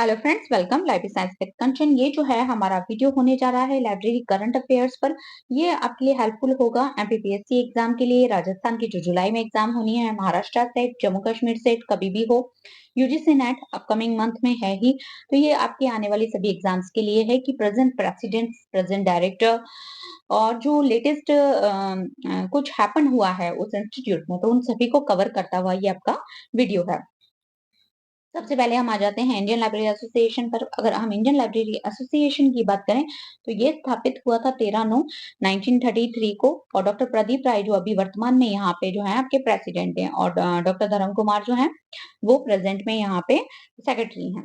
Hello friends, welcome life science with Kanchan. ये जो है हमारा वीडियो होने जा रहा है लाइब्रेरी करंट अफेयर्स पर। ये आपके लिए हेल्पफुल होगा एमपीपीएससी एग्जाम के लिए। राजस्थान की जो जुलाई में एग्जाम होनी है, महाराष्ट्र सेट, जम्मू कश्मीर सेट, कभी भी हो, यूजीसी नेट अपकमिंग मंथ में है ही। तो ये आपके आने वाली सभी एग्जाम्स के लिए है कि प्रेजेंट प्रेसिडेंट, प्रेजेंट डायरेक्टर और जो लेटेस्ट कुछ हैपन हुआ है उस इंस्टीट्यूट में, तो उन सभी को कवर करता हुआ ये आपका वीडियो है। सबसे पहले हम आ जाते हैं इंडियन लाइब्रेरी एसोसिएशन पर। अगर हम इंडियन लाइब्रेरी एसोसिएशन की बात करें तो ये स्थापित हुआ था 13/9/1933 को। और डॉक्टर प्रदीप राय जो अभी वर्तमान में यहाँ पे जो है आपके प्रेसिडेंट हैं, और डॉक्टर धर्म कुमार जो हैं वो प्रेजेंट में यहाँ पे सेक्रेटरी हैं।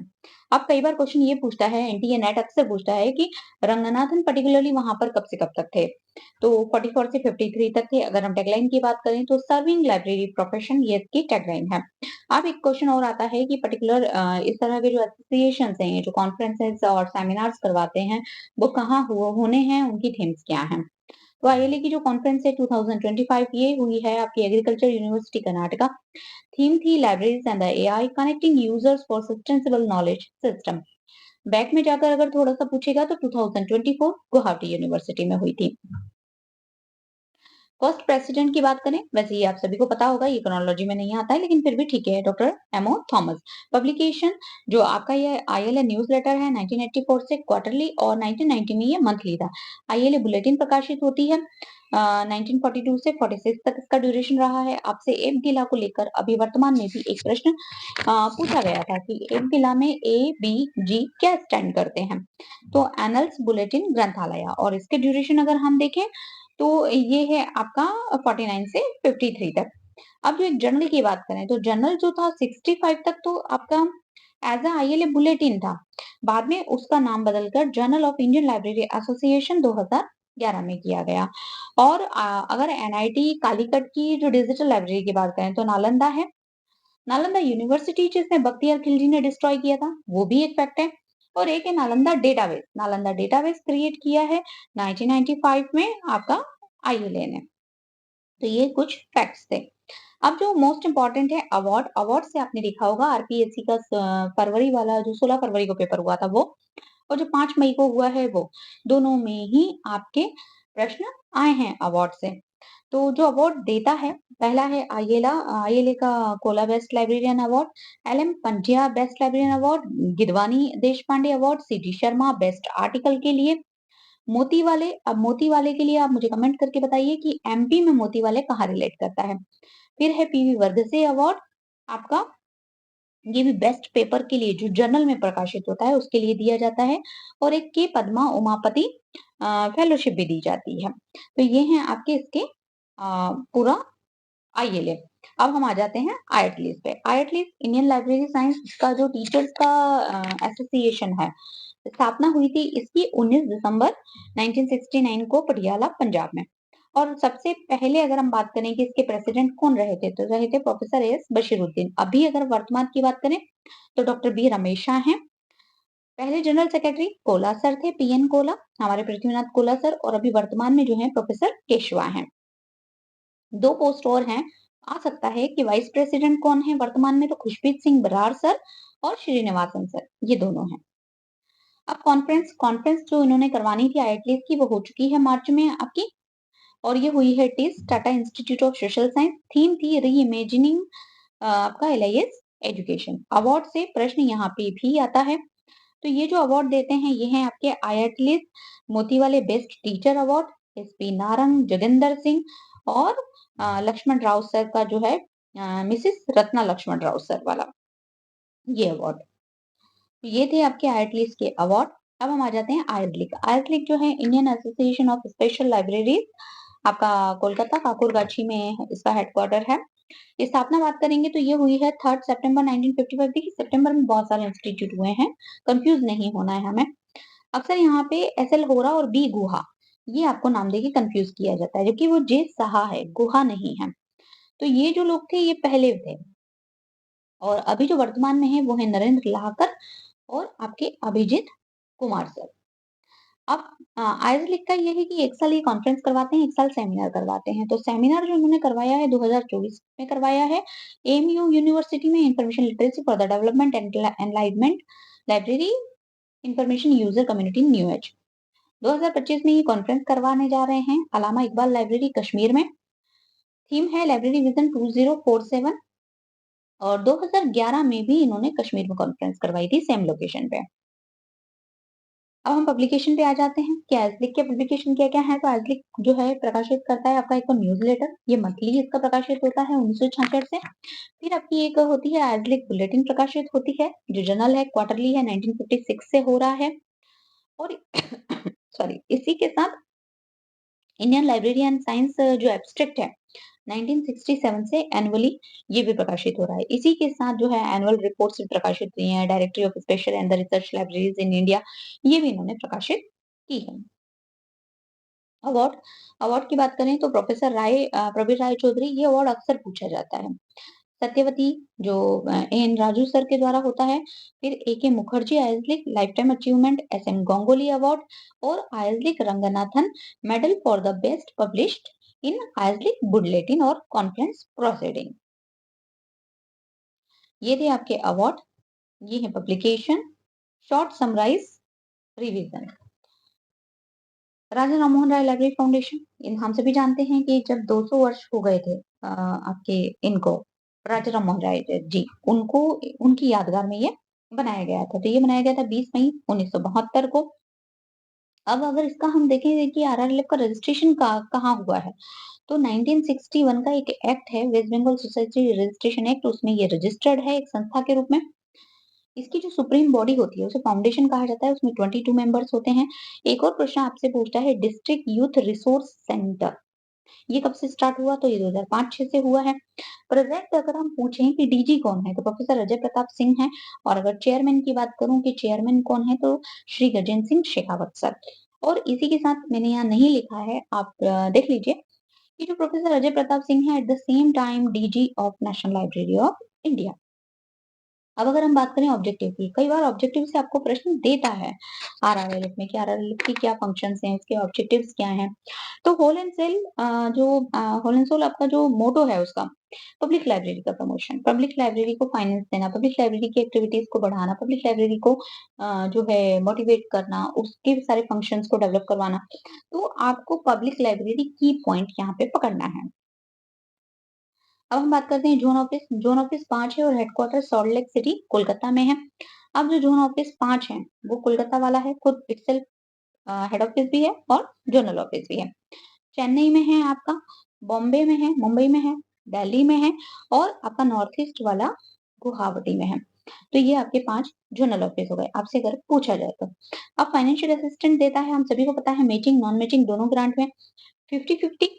अब कई बार क्वेश्चन ये पूछता है, एनटीए नेट अक्सर पूछता है कि रंगनाथन पर्टिकुलरली वहां पर कब से कब तक थे। तो 44 से 53 तक थे। अगर हम टैगलाइन की बात करें तो सर्विंग लाइब्रेरी प्रोफेशन, ये इसकी टैगलाइन है। अब एक क्वेश्चन और आता है कि पर्टिकुलर इस तरह के जो एसोसिएशंस हैं, जो कॉन्फ्रेंसेस और सेमिनार्स करवाते हैं, वो कहाँ होने हैं, उनकी थीम्स क्या हैं। तो आईएलए की जो कॉन्फ्रेंस है 2025, ये हुई है आपकी एग्रीकल्चर यूनिवर्सिटी कर्नाटका। थीम थी libraries and the AI connecting users for sustainable knowledge system. Back में जाकर अगर थोड़ा सा पूछेगा तो 2024 गुवाहाटी यूनिवर्सिटी में हुई थी। फर्स्ट प्रेसिडेंट की बात करें, वैसे ये आप सभी को पता होगा, ये क्रोनोलॉजी में नहीं आता है लेकिन फिर भी ठीक है, डॉक्टर एमओ थॉमस। पब्लिकेशन जो आपका ये आईएलए न्यूज लेटर है 1984 से क्वार्टरली, और 1990 में ये मंथली था। आईएलए बुलेटिन प्रकाशित होती है 1942 से 46 तक इसका ड्यूरेशन रहा है। आपसे एब गिला को लेकर अभी वर्तमान में भी एक प्रश्न पूछा गया था कि एब गिला में ए बी जी क्या स्टैंड करते हैं। तो एनल्स बुलेटिन ग्रंथालय, और इसके ड्यूरेशन अगर हम देखें तो ये है आपका 49 से 53 तक। अब जो एक जर्नल की बात करें तो जर्नल जो था 65 तक तो आपका एज अ आईएलए बुलेटिन था। बाद में उसका नाम बदलकर journal of Indian library association 2011 में किया गया। और अगर एनआईटी कालीकट की जो डिजिटल लाइब्रेरी की बात करें तो नालंदा है। नालंदा यूनिवर्सिटी जिसने बख्तियार खिलजी ने डिस्ट्रॉय किया था, वो भी एक फैक्ट है। और एक है Nalanda database. Nalanda database create किया है 1995 में आपका आईएलए ने। तो ये कुछ फैक्ट्स थे। अब जो मोस्ट इंपॉर्टेंट है अवार्ड। अवार्ड से आपने देखा होगा आरपीएससी का फरवरी वाला जो 16 फरवरी को पेपर हुआ था वो, और जो 5 मई को हुआ है वो, दोनों में ही आपके प्रश्न आए हैं अवार्ड से। तो जो अवार्ड देता है, पहला है आईएलए का Cola best librarian award, LM Pandya best librarian award, Gidwani देश पांडे अवार्ड, सीटी शर्मा बेस्ट आर्टिकल के लिए, मोती वाले। अब मोती वाले के लिए आप मुझे कमेंट करके बताइए कि एमपी में मोती वाले कहाँ रिलेट करता है। फिर है पीवी वर्गसे अवार्ड आपका, ये भी बेस्ट पेपर के लिए जो जर्नल में प्रकाशित होता है उसके लिए दिया जाता है। और एक के पद्मा उमापति फेलोशिप भी दी जाती है। तो ये हैं आपके इसके पूरा आईएलए। अब हम आ जाते हैं आईएटलीस पे। आईएटलीस इंडियन लाइब्रेरी साइंस का जो टीचर्स का एसोसिएशन है, स्थापना हुई थी इसकी 19 दिसंबर 1969 को पटियाला पंजाब में। और सबसे पहले अगर हम बात करें कि इसके प्रेसिडेंट कौन रहे थे, तो रहे थे प्रोफेसर एस बशीरुद्दीन। अभी अगर वर्तमान की बात करें तो डॉक्टर बी रमेशा हैं। पहले जनरल सेक्रेटरी कोला सर थे, पीएन कोला, हमारे पृथ्वीनाथ कोला सर। और अभी वर्तमान में जो है प्रोफेसर केशवा हैं। दो पोस्ट और हैं। आ सकता है कि वाइस प्रेसिडेंट कौन है वर्तमान में, तो खुशप्रीत सिंह बराड़ सर और श्रीनिवासन सर, ये दोनों हैं। अब कॉन्फ्रेंस कॉन्फ्रेंस जो इन्होंने करवानी थी आईएटलीस की, वो हो चुकी है मार्च में आपकी। और ये हुई है TISS Tata institute of social science. Theme थी री इमेजिनिंग आपका एलआईएस एजुकेशन। अवार्ड से प्रश्न यहाँ पे भी आता है। तो ये जो अवार्ड देते हैं ये हैं आपके आईएटलीस मोती वाले best teacher award, SP Narang, Joginder Singh और लक्ष्मण राव सर का जो है मिसिस रत्ना लक्ष्मण राव सर वाला ये अवार्ड। ये थे आपके आईएटलीस के अवार्ड। अब हम आ जाते हैं आयरलिक। आयरलिक जो है Indian association of special libraries, आपका कोलकाता काकुरगाछी में इसका हेडक्वार्टर है। इस स्थापना बात करेंगे तो ये हुई है 3 सितंबर 1955। देखिए सितंबर में बहुत सारे इंस्टीट्यूट हुए हैं, कंफ्यूज नहीं होना है हमें। अक्सर यहाँ पे एसएल होरा और बी गुहा, ये आपको नाम देके कंफ्यूज किया जाता है, जबकि वो जे सहा है, गुहा नहीं है। तो ये जो लोग थे ये पहले थे। और अभी जो वर्तमान में है वो है नरेंद्र लाहकर और आपके अभिजीत कुमार सर। अब आइज़लिक का ये है कि 1 साल ये कॉन्फ्रेंस करवाते हैं, 1 साल सेमिनार करवाते हैं। तो सेमिनार जो उन्होंने करवाया है 2024 में करवाया है, एएमयू यूनिवर्सिटी में information literacy for the development and enlightenment library information user community new age. 2025 में ये कॉन्फ्रेंस करवाने जा रहे हैं, अलामा इकबाल लाइब्रेरी कश्मीर में। थीम है लाइब्रेरी विजन 2047 और 2011 में भी इन्होंने कश्मीर में कॉन्फ्रेंस करवाई थी सेम लोकेशन पे। अब हम पब्लिकेशन पे आ जाते हैं कि आइज़लिक के पब्लिकेशन क्या-क्या है, तो आइज़लिक जो है प्रकाशित करता है आपका एक तो न्यूज़लेटर, ये मंथली इसका प्रकाशित होता है 1966 से। फिर आपकी एक होती है आइज़लिक बुलेटिन प्रकाशित होती है, जो जर्नल है, क्वार्टरली है, 1956 से हो रहा है और सॉरी इसी के साथ इंडियन लाइब्रेरी एंड साइंस जो एब्स्ट्रैक्ट है 1967 से एनुअली ये भी प्रकाशित हो रहा है। इसी के साथ जो है एनुअल रिपोर्ट्स भी प्रकाशित हुई हैं, directory of special and the research libraries in India, ये भी इन्होंने प्रकाशित की है। अवार्ड अवार्ड की बात करें तो प्रोफेसर प्रवीण राय चौधरी ये अवार्ड अक्सर पूछा जाता है। सत्यवती जो एन राजू सर के द्वारा होता है, फिर AK Mukherjee IASLIC life time achievement, SM Ganguly award और IASLIC Ranganathan medal for the best published in IASLIC bulletin और कॉन्फ्रेंस प्रोसीडिंग। ये थे आपके अवार्ड, ये है publication, short summarise, revision. Raja Rammohan Roy library foundation, इन हम सभी जानते हैं कि जब 200 वर्ष हो गए थे आपके इनको राजा राममोहन राय जी, उनको उनकी यादगार में ये बनाया गया था। तो ये बनाया गया था 20 मई 1972 को। अब अगर इसका हम देखें कि आरआरएल का रजिस्ट्रेशन कहाँ हुआ है, तो 1961 का एक एक्ट है West Bengal society registration act, उसमें ये रजिस्टर्ड है एक संस्था के रूप में। इसकी जो सुप्रीम बॉडी होती है उसे फाउंडेशन कहा जाता है, उसमें 22 मेंबर्स होते हैं। एक और प्रश्न आपसे पूछता है डिस्ट्रिक्ट यूथ रिसोर्स सेंटर, ये कब से स्टार्ट हुआ, तो ये 2005-6 से हुआ है। प्रेजेंट अगर हम पूछें कि डीजी कौन है, तो प्रोफेसर अजय प्रताप सिंह हैं और अगर चेयरमैन की बात करूं कि चेयरमैन कौन है, तो श्री गजेंद्र सिंह शेखावत सर। और इसी के साथ मैंने यहाँ नहीं लिखा है, आप देख लीजिए कि जो प्रोफेसर अजय प्रताप सिंह है at the same time DG of national library of India. अब अगर हम बात करें ऑब्जेक्टिव की, कई बार ऑब्जेक्टिव से आपको प्रश्न देता है आरआरएल में कि आरआरएल की क्या फंक्शंस हैं, इसके ऑब्जेक्टिव्स क्या हैं। तो होल एंड सेल जो होल एंड सोल आपका जो मोटो है उसका पब्लिक लाइब्रेरी का प्रमोशन, पब्लिक लाइब्रेरी को फाइनेंस देना, पब्लिक लाइब्रेरी की एक्टिविटीज को बढ़ाना, पब्लिक लाइब्रेरी को जो है मोटिवेट करना, उसके सारे फंक्शंस को डेवलप करवाना। तो आपको पब्लिक लाइब्रेरी की पॉइंट यहाँ पे पकड़ना है। अब हम बात करते हैं जोन ऑफिस 5 है और headquarter salt lake city Kolkata में है। अब जो जोन ऑफिस 5 है वो कोलकाता वाला है, खुद इटसेल्फ हेड ऑफिस भी है और जोनल ऑफिस भी है। चेन्नई में है आपका, बॉम्बे में है, मुंबई में है, दिल्ली में है और आपका नॉर्थ ईस्ट वाला गुवाहाटी में है। तो ये आपके 5 जोनल ऑफिस हो गए, आपसे अगर पूछा जाए तो। अब फाइनेंशियल असिस्टेंट देता है, हम सभी को पता है मैचिंग नॉन मैचिंग दोनों ग्रांट में 50-50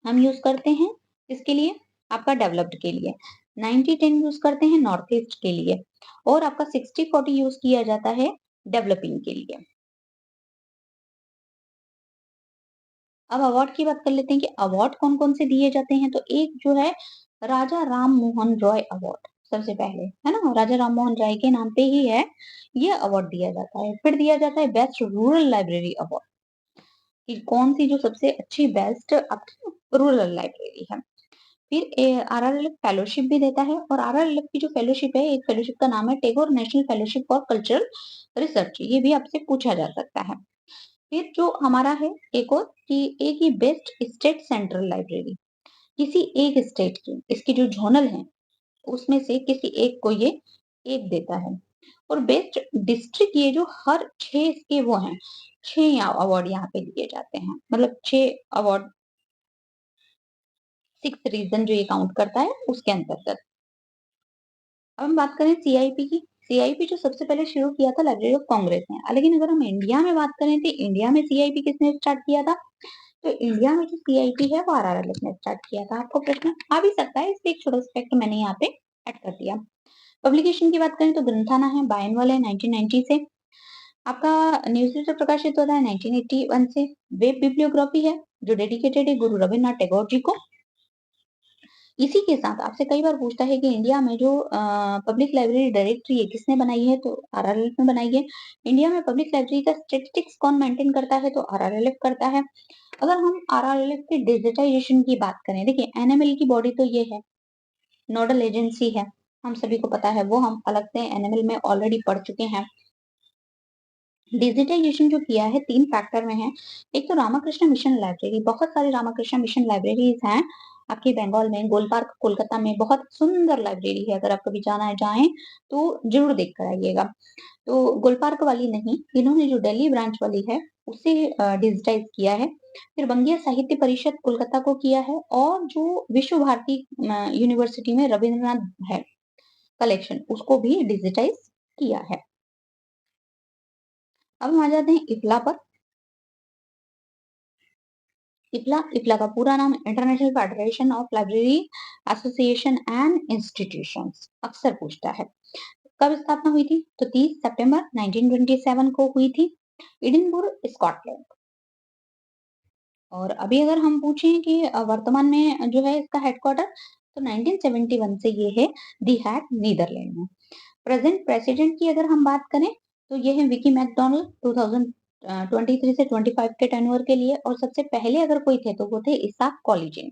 हम यूज करते हैं इसके लिए, आपका डेवलप्ड के लिए 90-10 यूज करते हैं नॉर्थ ईस्ट के लिए और आपका 60-40 यूज किया जाता है डेवलपिंग के लिए। अब अवार्ड की बात कर लेते हैं कि अवार्ड कौन कौन से दिए जाते हैं, तो एक जो है राजा राम मोहन रॉय अवार्ड सबसे पहले है ना, राजा राम मोहन राय के नाम पे ही है, ये अवार्ड दिया जाता है। फिर दिया जाता है बेस्ट रूरल लाइब्रेरी अवार्ड, कि कौन सी जो सबसे अच्छी बेस्ट रूरल लाइब्रेरी है। फिर आरआरएलएफ फेलोशिप भी देता है और आरआरएलएफ की जो फेलोशिप है, एक फेलोशिप का नाम है Tagore national fellowship for cultural research, ये भी आपसे पूछा जा सकता है। फिर जो हमारा है एक और कि एक ही बेस्ट स्टेट सेंट्रल लाइब्रेरी, किसी एक स्टेट की इसकी जो जोनल है उसमें से किसी एक को ये एक देता है। और बेस्ट डिस्ट्रिक्ट, ये जो हर 6 के वो हैं, 6 अवार्ड यहाँ पे दिए जाते हैं, मतलब 6 अवार्ड 6 रीजन जो ये काउंट करता है उसके अंतर्गत। अब हम बात करें सीआईपी की, सीआईपी जो सबसे पहले शुरू किया था लाइब्रेरी ऑफ कांग्रेस ने, लेकिन अगर हम इंडिया में बात करें तो इंडिया में सीआईपी किसने स्टार्ट किया था, तो इंडिया में जो सीआईपी है वो आरआरएल ने स्टार्ट किया था। आपको प्रश्न आ भी सकता है, इसलिए एक छोटा सा फैक्ट मैंने यहाँ पे ऐड कर दिया। पब्लिकेशन की बात करें तो ग्रंथाना है बायनवल है 1990 से, आपका न्यूज़लेटर प्रकाशित होता है 1981 से, वेब बिब्लियोग्राफी है जो डेडिकेटेड है गुरु रविन्द्रनाथ टैगोर जी को। इसी के साथ आपसे कई बार पूछता है कि इंडिया में जो पब्लिक लाइब्रेरी डायरेक्टरी है किसने बनाई है? तो आरआरएलएफ ने बनाई है। इंडिया में पब्लिक लाइब्रेरी का स्टैटिस्टिक्स कौन मेंटेन करता है? तो आरआरएलएफ करता है। अगर हम आरआरएलएफ की डिजिटाइजेशन की बात करें, देखिए एनएमएल की बॉडी तो ये है, नोडल एजेंसी है, हम सभी को पता है, वो हम अलग से एनएमएल में ऑलरेडी पढ़ चुके हैं। डिजिटाइजेशन जो किया है 3 फैक्टर में है। एक तो रामाकृष्ण मिशन लाइब्रेरी, बहुत सारी रामाकृष्ण मिशन लाइब्रेरीज़ हैं आपके बंगाल में, गोल पार्क कोलकाता में बहुत सुंदर लाइब्रेरी है, अगर आप कभी जाना है जाएँ, तो ज़रूर देख कर आइएगा। तो गुल पार्क वाली नहीं, इन्होंने जो दिल्ली ब्रांच वाली है, उसे डिजिटाइज़ किया है। फिर बंगिया साहित्य परिषद कोलकाता को किया है और जो विश्व भारती यूनिवर्सिटी में रवींद्रनाथ है कलेक्शन, उसको भी डिजिटाइज़ किया है। अब हम आ जाते हैं इफ़ला पर। इफ़ला का पूरा नाम international federation of library association and institutions, अक्सर पूछता है। कब स्थापना हुई थी? तो 30 सितंबर 1927 को हुई थी, एडिनबर्ग, स्कॉटलैंड। और अभी अगर हम पूछें कि वर्तमान में जो है इसका हेडक्वार्टर, तो 1971 से ये है दी हैग, नीदरलैंड में। प्रेजेंट प्रेसिडेंट की अगर हम बात करें, तो ये है विकी मैकडॉनल्ड, 2023 से 25 के टेन्योर के लिए, और सबसे पहले अगर कोई थे तो वो थे इसाक कॉलिजिन।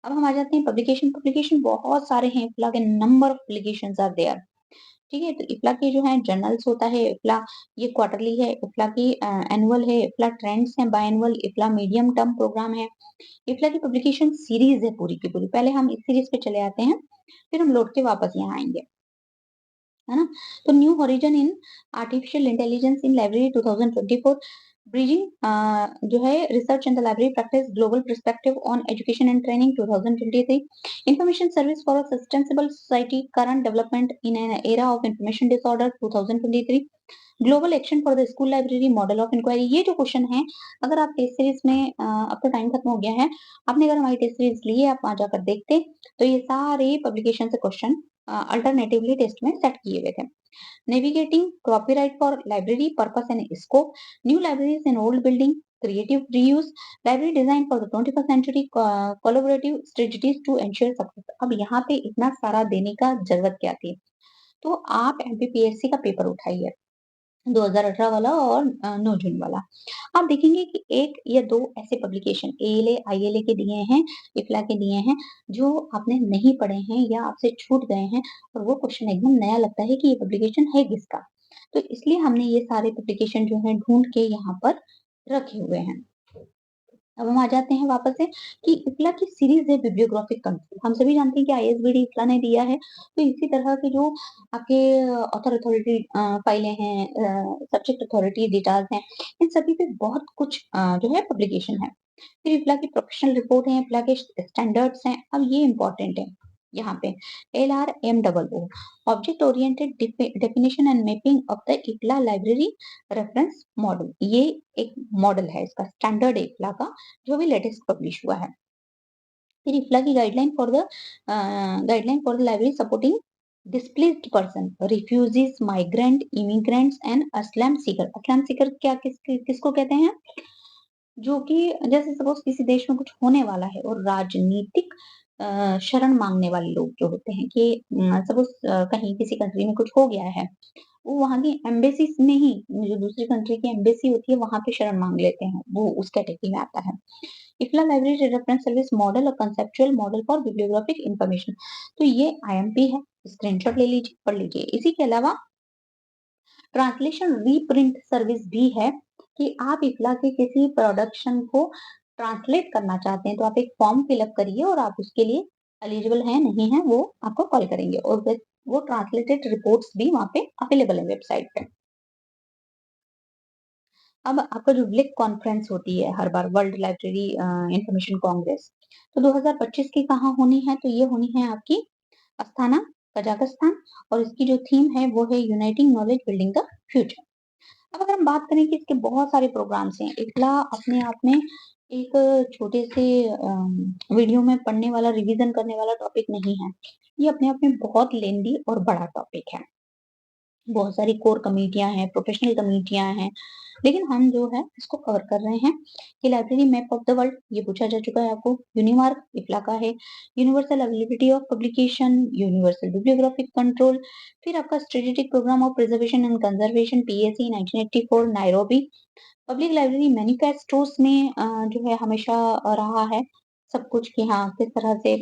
अब हम आ जाते हैं पब्लिकेशन। पब्लिकेशन बहुत सारे हैं, इफ्ला के number of publications are there. ठीक है, तो इफ्ला के जो है जर्नल्स होता है, इफ्ला ये क्वार्टरली है, इफ्ला की एनुअल है, इफ्ला ट्रेंड्स है बायएनुअल, इफ्ला मीडियम टर्म प्रोग्राम है। इफ्ला की पब्लिकेशन सीरीज है पूरी की पूरी। पहले हम इस सीरीज पे चले आते हैं, फिर हम लौट के वापस यहाँ आएंगे, है ना? तो new horizon in artificial intelligence in library 2024, bridging जो है research and the library practice, global perspective on education and training 2023, information service for a sustainable society, current development in an era of information disorder 2023, global action for the school library, model of inquiry. ये जो question है, अगर आप test series में अब तो time खत्म हो गया है, आपने अगर हमारी टेस्ट सीरीज ली है, आप वहां जाकर देखते, तो ये सारे पब्लिकेशन से क्वेश्चन अल्टरनेटिवली टेस्ट में सेट किए गए थे। Navigating copyright for library purpose and scope, new libraries in old building, creative reuse, library design for the 21st century, collaborative strategies to ensure success. अब यहाँ पे इतना सारा देने का जरूरत क्या थी? तो आप एमपीपीएससी का पेपर उठाइए, 2018 वाला और 9 जून वाला। आप देखेंगे कि 1 या 2 ऐसे पब्लिकेशन एएलए, आईएलए के दिए हैं, इफ्ला के दिए हैं, जो आपने नहीं पढ़े हैं या आपसे छूट गए हैं, और वो क्वेश्चन एकदम नया लगता है कि ये पब्लिकेशन है किसका? तो इसलिए हमने ये सारे पब्लिकेशन जो हैं ढूँढ के यहाँ पर रखे हुए हैं। अब हम आ जाते हैं वापस से कि इफ्ला की सीरीज है बिब्लियोग्राफिक कंट्रोल। हम सभी जानते हैं कि आईएसबीडी इफ्ला ने दिया है, तो इसी तरह के जो आपके ऑथर अथॉरिटी फाइलें हैं, सब्जेक्ट अथॉरिटी डेटाज हैं, इन सभी पे बहुत कुछ जो है पब्लिकेशन है। फिर इफ्ला की प्रोफेशनल रिपोर्ट है, इफ्ला के स्टैंडर्ड्स हैं। अब ये इंपॉर्टेंट है यहाँ पे, LRMOO, object oriented definition and mapping of the IFLA library reference model. ये एक मॉडल है, इसका स्टैंडर्ड है इफ्ला का, जो अभी लेटेस्ट पब्लिश हुआ है। फिर इफ्ला की guideline for the library supporting displaced person, refugees, migrant, immigrants and Aslam Sikar. Aslam Sikar क्या किसको कहते हैं? जो कि जैसे सपोज किसी देश में कुछ होने वाला है और राजनीतिक शरण मांगने वाले लोग जो होते हैं कि सपोज कहीं किसी कंट्री में कुछ हो गया है, वो वहाँ की एम्बेसी में ही, जो दूसरी कंट्री की एम्बेसी होती है, वहाँ पे शरण मांग लेते हैं, वो उस कैटेगरी में आता है। इफ्ला लाइब्रेरी रेफरेंस सर्विस मॉडल और conceptual model for bibliographic information. तो ये आईएमपी है, स्क्रीनशॉट ले लीजिए, पढ़ लीजिए। इसी के अलावा ट्रांसलेशन रीप्रिंट सर्विस भी है कि आप इफ्ला के किसी प्रोडक्शन को ट्रांसलेट करना चाहते हैं, तो आप एक फॉर्म फिलअप करिए और आप उसके लिए एलिजिबल है नहीं है वो आपको कॉल करेंगे, और फिर वो ट्रांसलेटेड रिपोर्ट्स भी वहाँ पे अवेलेबल है वेबसाइट पे। अब आपका जो विलेक कॉन्फ्रेंस होती है हर बार, वर्ल्ड लाइब्रेरी इंफॉर्मेशन कांग्रेस, तो 2025 की कहाँ होनी है? तो ये होनी है आपकी अस्थाना, कजाकिस्तान, और इसकी जो थीम है वो है uniting knowledge building the future. अब अगर हम बात करें कि इसके बहुत सारे प्रोग्राम्स हैं, इकला अपने आप में एक छोटे से वीडियो में पढ़ने वाला, रिवीजन करने वाला टॉपिक नहीं है। ये अपने आप में बहुत लेंदी और बड़ा टॉपिक है। बहुत सारी कोर कमेटियाँ हैं, प्रोफेशनल कमेटियाँ हैं, लेकिन हम जो है इसको कवर कर रहे हैं कि library map of the world ये पूछा जा चुका है आपको, यूनिमार्क इफ्ला का है, universal availability of publication, universal bibliographic control, फिर आपका strategic programme of preservation and conservation PAC 1984 Nairobi, public library manifestos में जो है हमेशा रहा है सब कुछ कि हाँ, किस तरह से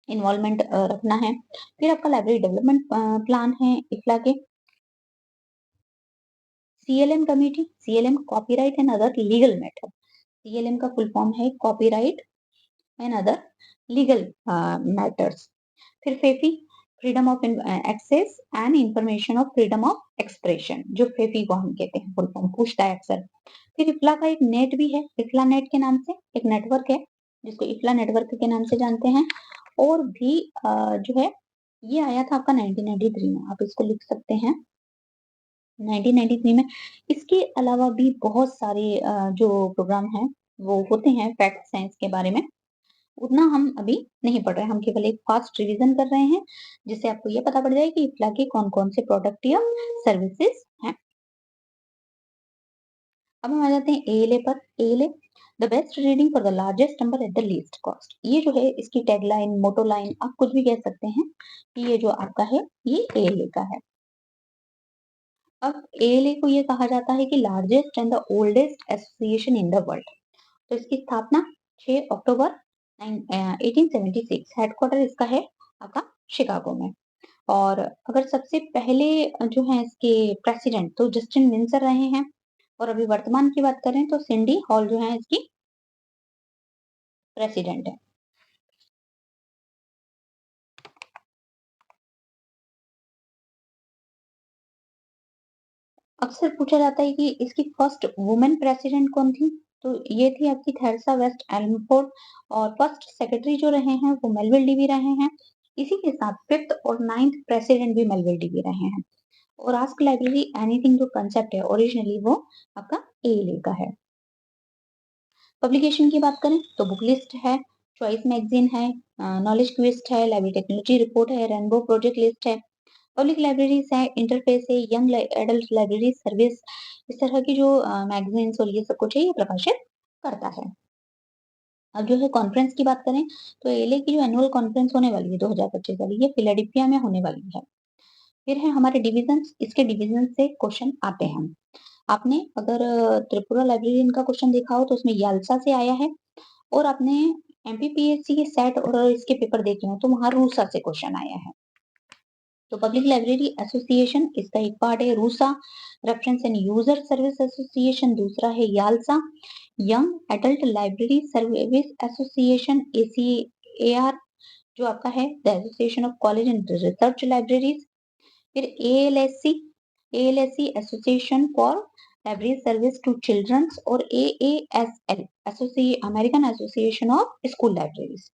इन्वॉल्वमेंट रखना है। फिर आपका लाइब्रेरी डेवलपमेंट प्लान है इफ्ला के। CLM committee, CLM copyright and other legal matter. CLM का फुल फॉर्म है copyright and other legal matters. फिर FAIFE, freedom of access and information of freedom of expression, जो फेफी को हम कहते हैं, फुल फॉर्म पूछता है अक्सर। फिर इफ्ला का एक नेट भी है, इफ्ला नेट के नाम से एक नेटवर्क है जिसको इफ्ला नेटवर्क के नाम से जानते हैं। और भी जो है ये आया था आपका 1993 में, आप इसको लिख सकते हैं 1993 में। इसके अलावा भी बहुत सारे जो प्रोग्राम हैं वो होते हैं फैक्ट्स हैं इसके बारे में, उतना हम अभी नहीं पढ़ रहे हैं, हम केवल एक फास्ट रिवीजन कर रहे हैं जिससे आपको ये पता पड़ जाए कि इफ्ला के कौन-कौन से प्रोडक्ट या सर्विसेज हैं। अब हम आ जाते हैं एएलए पर। ALA the best reading for the largest number at the least cost. ये जो है इसकी टैगलाइन, मोटो लाइन आप कुछ भी कह सकते हैं कि ये जो आपका है ये एएलए का है। अब एएलए को ये कहा जाता है कि largest and the oldest association in the world. तो इसकी स्थापना 6 अक्टूबर 1876, हेडक्वार्टर इसका है आपका शिकागो में। और अगर सबसे पहले जो है इसके प्रेसिडेंट तो जस्टिन विंसर रहे हैं, और अभी वर्तमान की बात करें तो सिंडी हॉल जो है इसकी प्रेसिडेंट है। अक्सर पूछा जाता है कि इसकी फर्स्ट वुमेन प्रेसिडेंट कौन थी? तो ये थी आपकी थेरेसा वेस्ट एल्मफोर्ड, और फर्स्ट सेक्रेटरी जो रहे हैं वो मेलविल डीवी रहे हैं। इसी के साथ फिफ्थ और नाइन्थ प्रेसिडेंट भी मेलविल डीवी रहे हैं। और आस्क लाइब्रेरी एनीथिंग जो कंसेप्ट है ओरिजिनली वो आपका एएलए का है। पब्लिकेशन की बात करें तो बुक लिस्ट है, चॉइस मैगजीन है, नॉलेज क्विस्ट है, लाइब्रेरी टेक्नोलॉजी रिपोर्ट है, रेनबो प्रोजेक्ट लिस्ट है, पब्लिक लाइब्रेरीज है, इंटरफेस है, यंग एडल्ट लाइब्रेरी सर्विस, इस तरह की जो मैगजीन्स और ये सब कुछ है ये प्रकाशित करता है। अब जो है कॉन्फ्रेंस की बात करें तो एएलए की जो एनुअल कॉन्फ्रेंस होने वाली है 2025 वाली, ये फिलाडेल्फिया में होने वाली है। फिर है हमारे डिविजन्स, इसके डिविजन से क्वेश्चन आते हैं। आपने अगर त्रिपुरा लाइब्रेरियन का क्वेश्चन देखा हो तो उसमें याल्सा से आया है, और आपने एमपीपीएससी के सेट और इसके पेपर देखे हो तो वहां रूसा से क्वेश्चन आया है। तो पब्लिक लाइब्रेरी एसोसिएशन इसका एक पार्ट है RUSA, reference and user service association दूसरा है YALSA, young adult library service association ACRL जो आपका है the association of college and research libraries. फिर ALSC, ALSC association for library service to children's, और AASL American association of school libraries.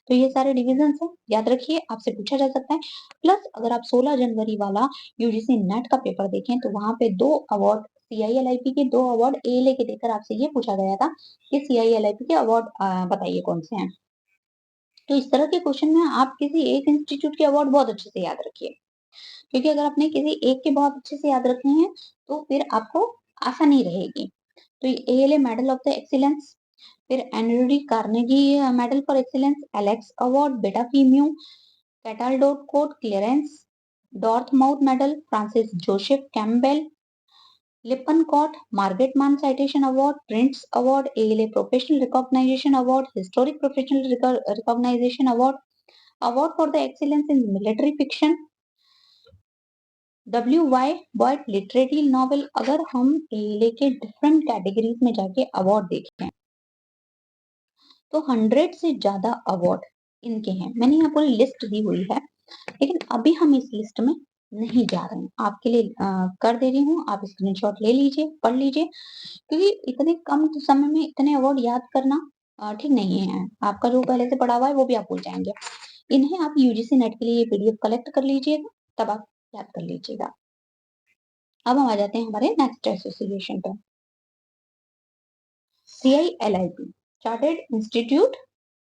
तो ये सारे डिविजन्स हैं, याद रखिए, आपसे पूछा जा सकता है। प्लस अगर आप 16 जनवरी वाला यूजीसी नेट का पेपर देखें तो वहां पे 2 अवार्ड सीआईएलआईपी के 2 अवार्ड एएलए के देकर आपसे ये पूछा गया था कि सीआईएलआईपी के अवार्ड बताइए कौन से हैं। तो इस तरह के क्वेश्चन में आप किसी एक इंस्टीट्यूट के अवार्ड बहुत अच्छे से याद रखिए, क्योंकि अगर आपने किसी एक के बहुत अच्छे से याद रखे हैं तो फिर आपको आसानी रहेगी। तो ALA medal of the excellence, फिर Henry Carnegie medal for excellence, Alex award, Beta Phi, कैटालडोट code clearance, Dartmouth medal, Francis Joseph Campbell, Lippincott, Margaret Mann citation award, prints award, ALA professional recognition award, historic professional recognition award, award for the excellence in military fiction, WY Boyd literary novel. अगर हम ALA के different categories में जाके award देखें तो 100 से ज्यादा award इनके हैं। मैंने यहाँ पूरी लिस्ट दी हुई है, लेकिन अभी हम इस लिस्ट में नहीं जा रहे हैं, आपके लिए कर दे रही हूँ, आप स्क्रीनशॉट ले लीजिए, पढ़ लीजिए, क्योंकि इतने कम समय में इतने अवार्ड याद करना ठीक नहीं है। आपका जो पहले से पढ़ा हुआ है वो भी आप भूल जाएंगे। इन्हें आप यूजीसी नेट के लिए पीडीएफ कलेक्ट कर लीजिएगा, तब आप याद कर लीजिएगा। अब हम आ जाते हैं हमारे नेक्स्ट एसोसिएशन पर, CILIP चार्टर्ड इंस्टीट्यूट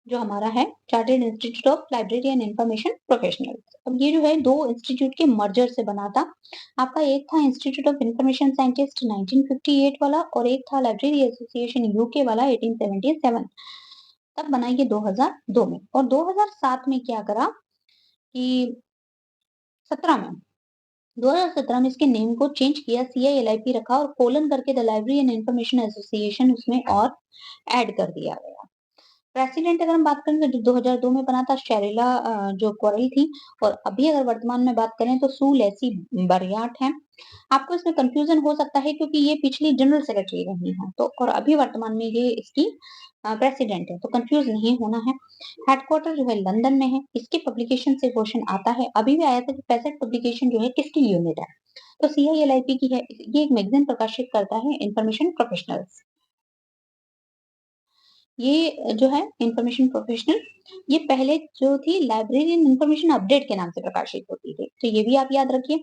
जो हमारा है chartered institute of library and information professionals. अब ये जो है 2 इंस्टीट्यूट के मर्जर से बना था। आपका एक था इंस्टीट्यूट ऑफ इंफॉर्मेशन साइंटिस्ट 1958 वाला और एक था लाइब्रेरी एसोसिएशन यूके वाला 1877। तब बना ये 2002 में और 2007 में क्या करा कि 17 में 2017 में इसके नेम को चेंज किया, CILIP रखा और कोलन करके the library and information association उसमें और ऐड कर दिया गया। प्रेसिडेंट अगर हम बात करें तो जो 2002 में बना था शेरिला जो कोरल थी और अभी अगर वर्तमान में बात करें तो सू लेसी बरियाट है। आपको इसमें कंफ्यूजन हो सकता है क्योंकि ये पिछली जनरल सेक्रेटरी रही हैं तो और अभी वर्तमान में ये इसकी प्रेसिडेंट है तो कंफ्यूज नहीं होना है। हेडक्वार्टर जो है लंदन में है। इसकी पब्लिकेशन से क्वेश्चन आता है, अभी भी आया था कि पेसेट पब्लिकेशन जो है किसकी यूनिट है, तो CILIP की है। ये एक मैगजीन प्रकाशित करता है इंफॉर्मेशन प्रोफेशनल्स। ये जो है इंफॉर्मेशन प्रोफेशनल, ये पहले जो थी लाइब्रेरियन इंफॉर्मेशन अपडेट के नाम से प्रकाशित होती थी, तो ये भी आप याद रखिए।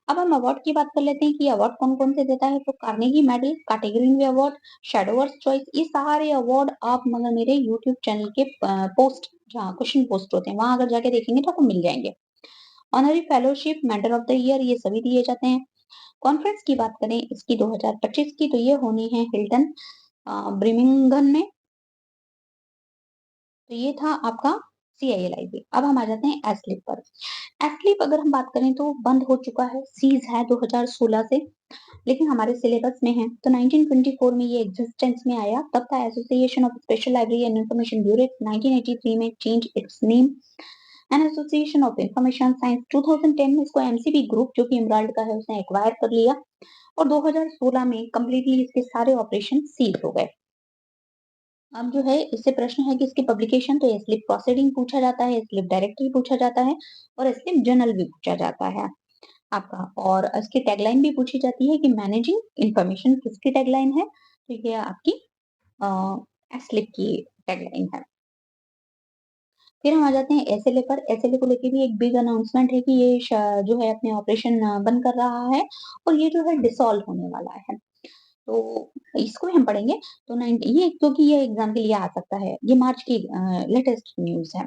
अब हम अवार्ड की बात कर लेते हैं कि अवार्ड कौन-कौन से देता है, तो कार्नेगी मेडल, कैटेगरी इनवे अवार्ड, शैडोवर्स चॉइस, ये सारे अवार्ड आप मगर मेरे यूट्यूब चैनल के पोस्ट जहाँ क्वेश्चन पोस्ट होते हैं, वहाँ अगर जाके देखेंगे तो आपको मिल जाएँगे। Honorary fellowship, mentor of the year ये सभी दिए जाते हैं। कॉन्फ्रेंस की बात करें इसकी 2025 की तो ये होनी है हिल्टन ब्रिमिंघम में। तो ये था आपका CILIB। अब हम आ जाते हैं एस्लिप पर। एस्लिप अगर हम बात करें तो बंद हो चुका है, सीज है 2016 से, लेकिन हमारे सिलेबस में है। तो 1924 में ये एग्जिस्टेंस में आया, तब था association of special library and information bureau. 1983 में change it's name and association of information science. 2010 में इसको एमसीबी ग्रुप जो कि इमराल्ड का है उसने एक्वायर कर लिया और 2016 में कंप्लीटली इसके सारे ऑपरेशन सीज हो गए। अब जो है इससे प्रश्न है कि इसकी पब्लिकेशन तो स्लिप प्रोसीडिंग पूछा जाता है, स्लिप डायरेक्टरी पूछा जाता है और स्लिप जर्नल भी पूछा जाता है आपका। और इसकी टैगलाइन भी पूछी जाती है कि मैनेजिंग इंफॉर्मेशन किसकी टैगलाइन है, तो ये आपकी स्लिप की टैगलाइन है। फिर हम आ जाते हैं एसएलए पर। एसएलए को लेके भी एक बिग अनाउंसमेंट है कि ये जो है अपने ऑपरेशन बंद कर रहा है और ये जो है डिसॉल्व होने वाला है। तो इसको भी हम पढ़ेंगे। तो ये क्योंकि ये एग्जाम के लिए आ सकता है, ये मार्च की लेटेस्ट न्यूज़ है।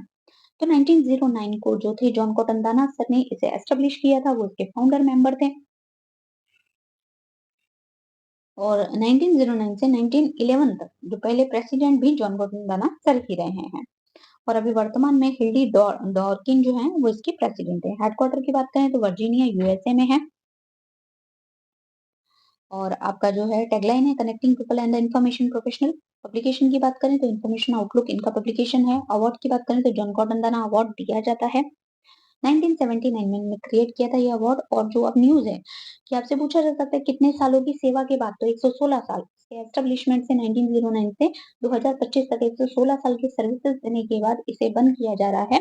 तो 1909 को जो थे जॉन कॉटन दाना सर ने इसे एस्टेब्लिश किया था, वो इसके फाउंडर मेंबर थे। और 1909 से 1911 तक जो पहले प्रेसिडेंट भी जॉन कॉटन दाना सर ही रहे हैं। और अभी वर्तमान में हिल्डी डॉर्किन जो है वो इसकी प्रेसिडेंट है। हेडक्वार्टर की बात करें तो वर्जीनिया यूएसए में है। और आपका जो है टैगलाइन है connecting people and the information professional. Publication की बात करें तो इंफॉर्मेशन आउटलुक इनका पब्लिकेशन है। अवार्ड की बात करें तो जॉन गॉर्डन दाना अवार्ड दिया जाता है। 1979 में इन्होंने क्रिएट किया था ये अवार्ड। और जो अब न्यूज़ है कि आपसे पूछा जा सकता है कितने सालों की सेवा के बाद, तो 116 साल। इसके एस्टेब्लिशमेंट से 1909 से 2025 तक 116 साल की सर्विसेज देने के बाद इसे बंद किया जा रहा है।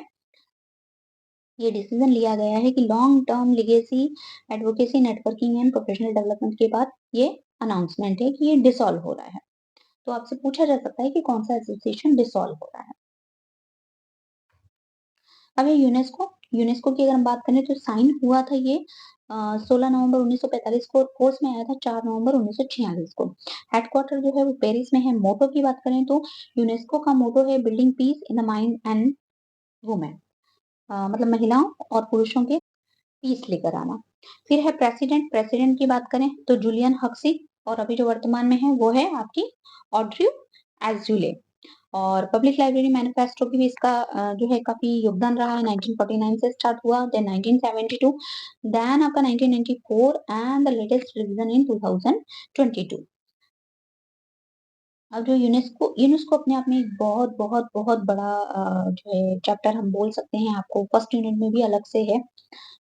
ये डिसीजन लिया गया है कि long term legacy advocacy networking and professional development के बाद ये अनाउंसमेंट है कि ये डिसॉल्व हो रहा है। तो आपसे पूछा जा सकता है कि कौन सा एसोसिएशन डिसॉल्व हो रहा है। अब ये यूनेस्को। यूनेस्को की अगर हम बात करें तो साइन हुआ था ये 16 नवंबर 1945 को, कोर्स में आया था 4 नवंबर 1946 को। हेडक्वार्टर जो है वो पेरिस में है। मोटो की बात करें तो यूनेस्को का मोटो है building peace in the mind and women, मतलब महिलाओं और पुरुषों के पीस लेकर आना। फिर है प्रेसिडेंट। प्रेसिडेंट की बात करें तो जूलियन हक्सी और अभी जो वर्तमान में है वो है आपकी ऑड्री एज़ुले। और पब्लिक लाइब्रेरी मैनिफेस्टो की भी इसका जो है काफी योगदान रहा है। 1949 से स्टार्ट हुआ, देन 1972, देन आपका 1994 एंड द लेटेस्ट रिवीजन इन 2022। अब जो यूनेस्को यूनेस्को अपने आप में एक बहुत बहुत बहुत बड़ा जो है चैप्टर हम बोल सकते हैं, आपको फर्स्ट यूनिट में भी अलग से है,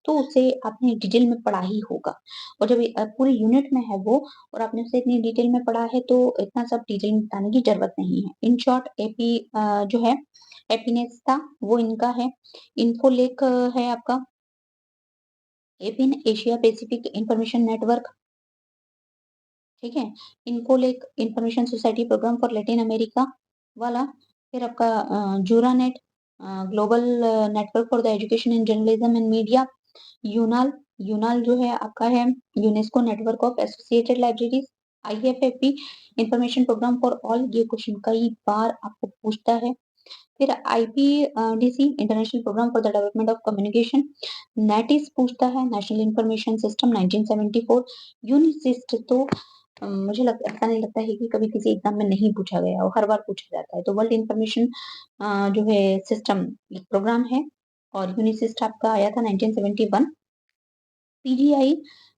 तो उसे आपने डिटेल में पढ़ा ही होगा। और जब पूरे यूनिट में है वो और आपने उसे इतनी डिटेल में पढ़ा है तो इतना सब डिटेल में बताने की जरूरत नहीं है। इन शॉर्ट एपी जो है एपीनेस था वो इनका है। इन्फोलेक है आपका APIN Asia Pacific information network, ठीक है। INFOLAC information society programme for Latin America वाला। फिर आपका JOURNET global network for the education in journalism and media. UNAL UNAL जो है आपका है UNESCO network of associated libraries. IFAP information programme for all, ये क्वेश्चन कई बार आपको पूछता है। फिर IPDC international programme for the development of communication, NATIS पूछता है नेशनल इंफॉर्मेशन सिस्टम 1974, यूनिसिस्ट तो मुझे ऐसा नहीं लगता है कि कभी किसी एग्जाम में नहीं पूछा गया और हर बार पूछा जाता है। तो वर्ल्ड इंफॉर्मेशन जो है सिस्टम एक प्रोग्राम है और यूनिसिस्ट आपका आया था 1971। पीजीआई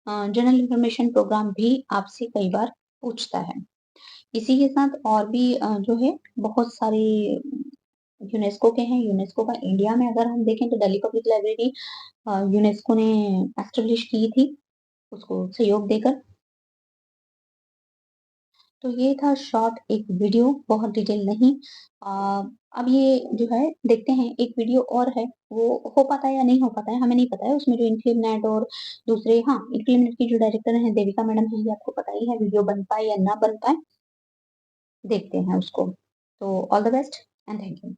जनरल इंफॉर्मेशन प्रोग्राम भी आपसे कई बार पूछता है। इसी के साथ और भी जो है बहुत सारे यूनेस्को के हैं। यूनेस्को का इंडिया में अगर हम देखें तो दिल्ली पब्लिक लाइब्रेरी यूनेस्को ने एस्टेब्लिश की थी उसको सहयोग देकर। तो ये था शॉर्ट एक वीडियो, बहुत डिटेल नहीं। अब ये जो है देखते हैं एक वीडियो और है, वो हो पाता है या नहीं हो पाता है हमें नहीं पता है। उसमें जो इनफिल्मनेट और दूसरे हाँ, इनफिल्मनेट की जो डायरेक्टर हैं देविका मैडम हैं, ये आपको पता ही है वीडियो बन पाए या ना बन पाए, देखते हैं उसको। तो all the best and thank you.